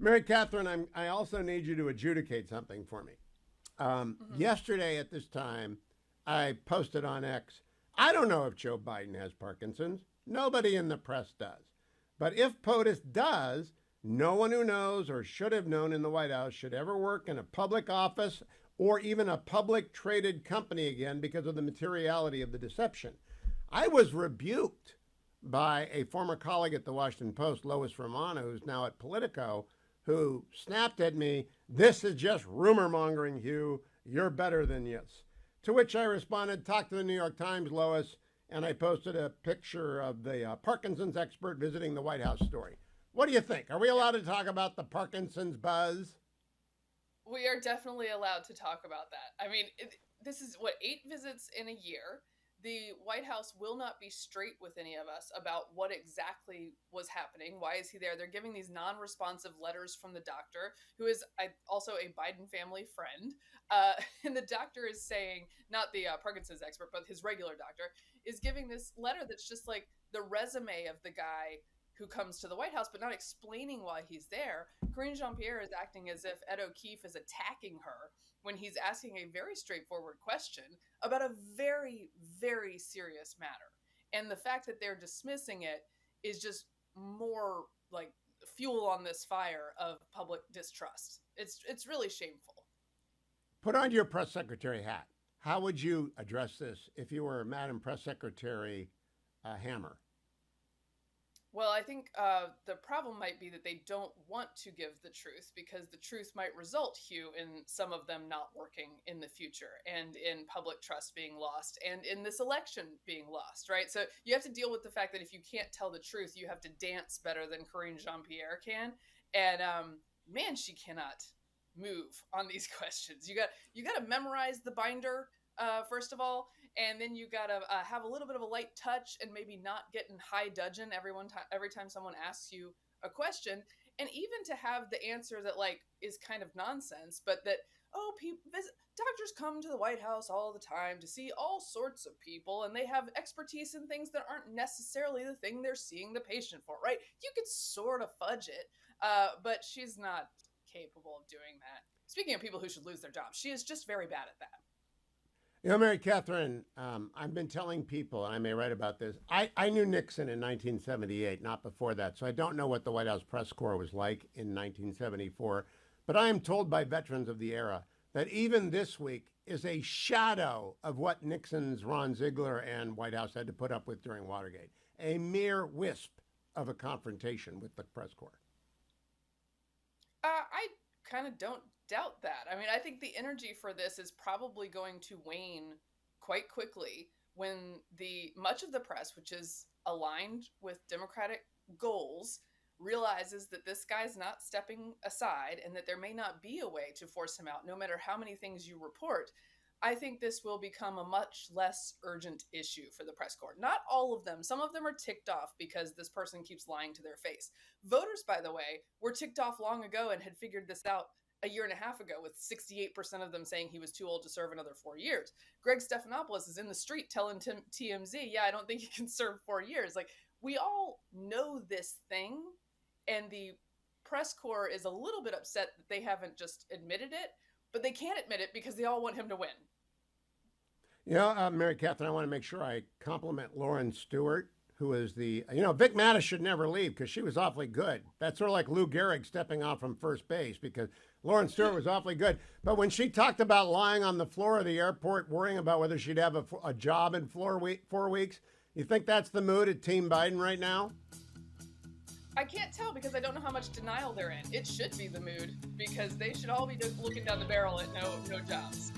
Mary Catherine, I also need you to adjudicate something for me. Yesterday at this time, I posted on X, I don't know if Joe Biden has Parkinson's. Nobody in the press does. But if POTUS does, no one who knows or should have known in the White House should ever work in a public office or even a public traded company again because of the materiality of the deception. I was rebuked by a former colleague at the Washington Post, Lois Romano, who's now at Politico, who snapped at me, "This is just rumor mongering, Hugh. You're better than this." To which I responded, "Talk to the New York Times, Lois," and I posted a picture of the Parkinson's expert visiting the White House story. What do you think? Are we allowed to talk about the Parkinson's buzz? We are definitely allowed to talk about that. I mean, this is what, 8 visits in a year. The White House will not be straight with any of us about what exactly was happening. Why is he there? They're giving these non-responsive letters from the doctor, who is also a Biden family friend. And the doctor is saying, not the Parkinson's expert, but his regular doctor, is giving this letter that's just like the resume of the guy who comes to the White House, but not explaining why he's there. Karine Jean-Pierre is acting as if Ed O'Keefe is attacking her when he's asking a very straightforward question about a very, very serious matter. And the fact that they're dismissing it is just more like fuel on this fire of public distrust. It's really shameful. Put on your press secretary hat. How would you address this if you were Madam Press Secretary Hammer? Well, I think the problem might be that they don't want to give the truth because the truth might result, Hugh, in some of them not working in the future and in public trust being lost and in this election being lost, right? So you have to deal with the fact that if you can't tell the truth, you have to dance better than Karine Jean-Pierre can. And man, she cannot move on these questions. You got to memorize the binder. First of all, and then you gotta have a little bit of a light touch and maybe not get in high dudgeon every time someone asks you a question, and even to have the answer that like is kind of nonsense, but that doctors come to the White House all the time to see all sorts of people, and they have expertise in things that aren't necessarily the thing they're seeing the patient for, right? You could sort of fudge it, but she's not capable of doing that. Speaking of people who should lose their jobs, she is just very bad at that. You know, Mary Catherine, I've been telling people, and I may write about this, I knew Nixon in 1978, not before that, so I don't know what the White House press corps was like in 1974. But I am told by veterans of the era that even this week is a shadow of what Nixon's Ron Ziegler and White House had to put up with during Watergate. A mere wisp of a confrontation with the press corps. I kind of don't doubt that. I mean, I think the energy for this is probably going to wane quite quickly when the much of the press, which is aligned with Democratic goals, realizes that this guy's not stepping aside and that there may not be a way to force him out, no matter how many things you report. I think this will become a much less urgent issue for the press corps. Not all of them. Some of them are ticked off because this person keeps lying to their face. Voters, by the way, were ticked off long ago and had figured this out a year and a half ago, with 68% of them saying he was too old to serve another 4 years. Greg Stephanopoulos is in the street telling TMZ, yeah, I don't think he can serve 4 years. Like, we all know this thing, and the press corps is a little bit upset that they haven't just admitted it, but they can't admit it because they all want him to win. You know, Mary Catherine, I want to make sure I compliment Lauren Stewart, who is Vic Mattis should never leave because she was awfully good. That's sort of like Lou Gehrig stepping off from first base because Lauren Stewart was awfully good. But when she talked about lying on the floor of the airport, worrying about whether she'd have a job in 4 weeks, you think that's the mood at Team Biden right now? I can't tell because I don't know how much denial they're in. It should be the mood because they should all be just looking down the barrel at no jobs.